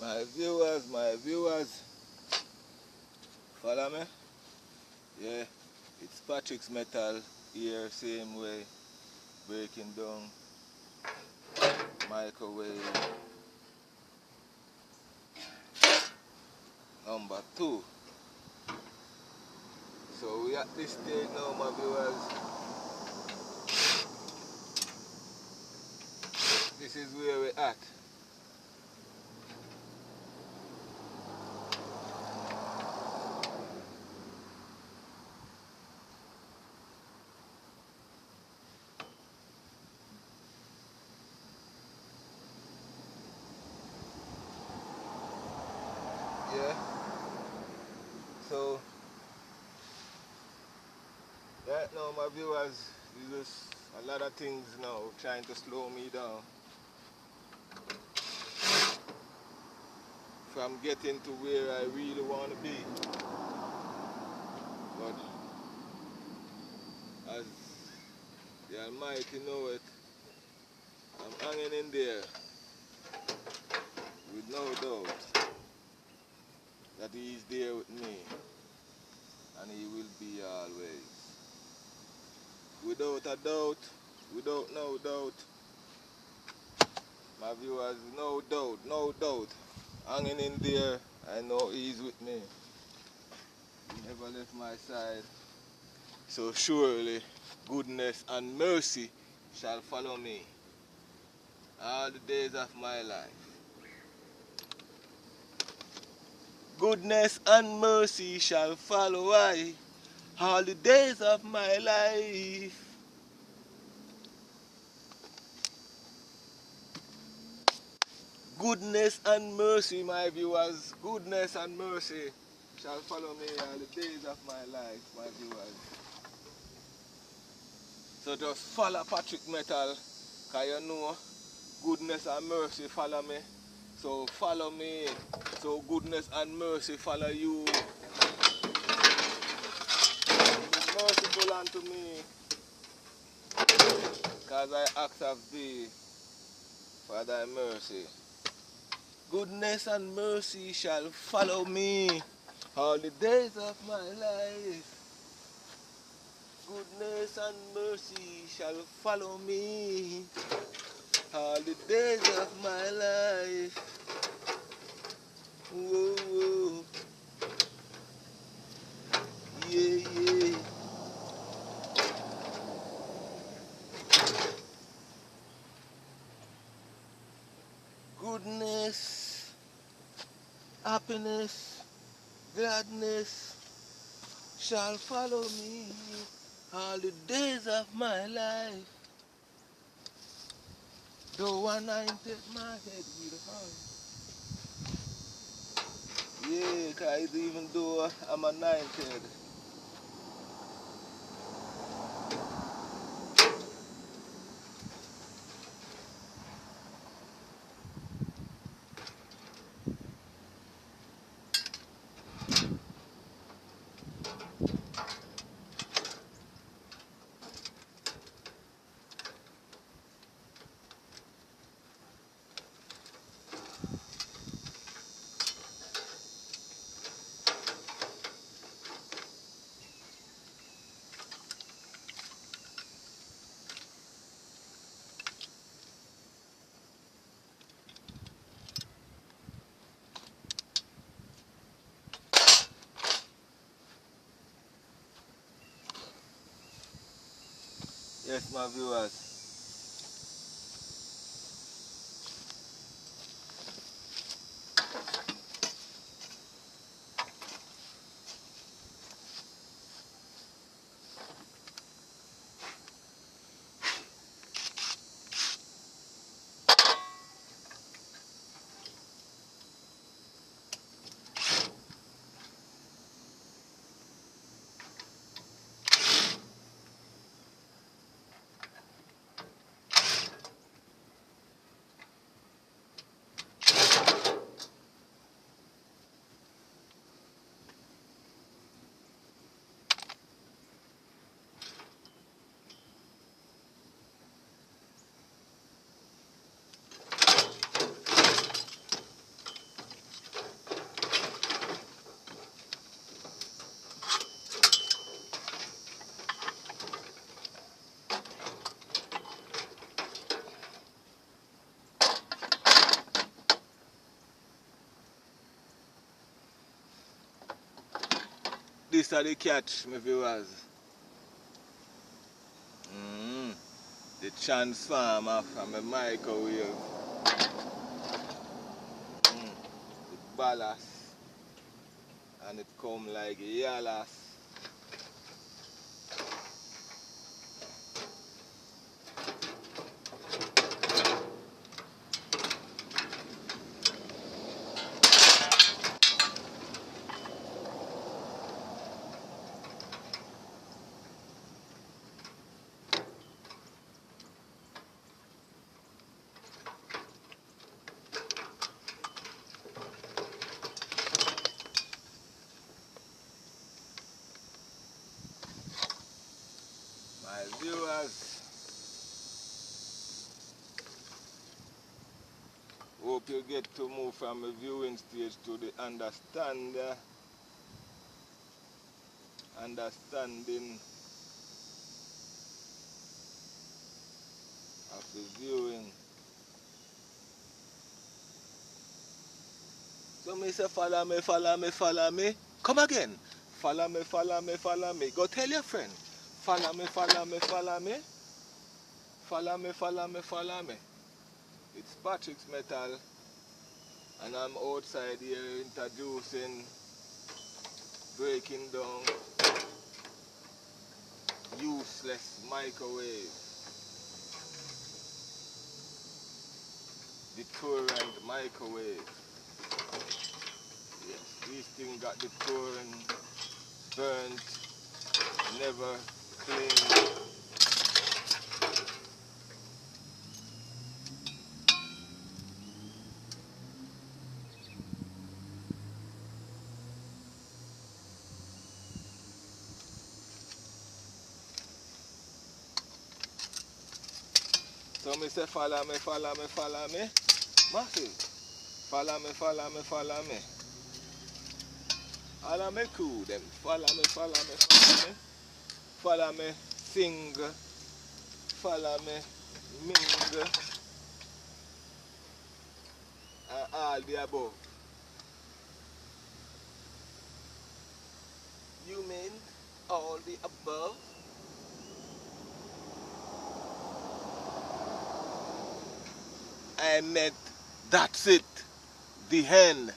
My viewers, follow me? Yeah, it's Patrick's Metal here, same way, breaking down microwave number 2. So we at this stage now, my viewers. This is where we at. Yeah. So right now, my viewers, there's just a lot of things now trying to slow me down from getting to where I really want to be. But as the Almighty know it, I'm hanging in there with no doubt that He is there with me, and He will be always. Without a doubt, without no doubt, my viewers, no doubt, hanging in there, I know He's with me. He never left my side. So surely goodness and mercy shall follow me all the days of my life. Goodness and mercy shall follow I all the days of my life. Goodness and mercy, my viewers, goodness and mercy shall follow me all the days of my life, my viewers. So just follow Patrick Metal, cause you know goodness and mercy follow me. So follow me, so goodness and mercy follow you. Be merciful unto me, cause I ask of thee for thy mercy. Goodness and mercy shall follow me all the days of my life. Goodness and mercy shall follow me all the days of my life. Whoa, whoa. Yeah, yeah. Goodness, happiness, gladness shall follow me all the days of my life. Though I anointed my head with oil. Yeah, cause even though I'm anointed, yes, my viewers. this are the catch, my viewers. The transformer from a microwave. The ballast. And it come like yalas. My viewers, hope you get to move from the viewing stage to the understanding of the viewing. So me say follow me, follow me, follow me. Come again. Follow me, follow me, follow me. Go tell your friend. Follow me, follow me, follow me. Follow me, follow me, follow me. It's Patrick's Metal, and I'm outside here introducing, breaking down useless microwave. Deterrent microwave. Yes, these things got deterrent, burnt, never cleaned. So me say follow me, follow me, follow me. Massive. Follow me, follow me, follow me. All of me crew them. Follow me, follow me, follow me. Follow me, sing. Follow me, ming. And all the above. You mean all the above? I meant that's it. The hen.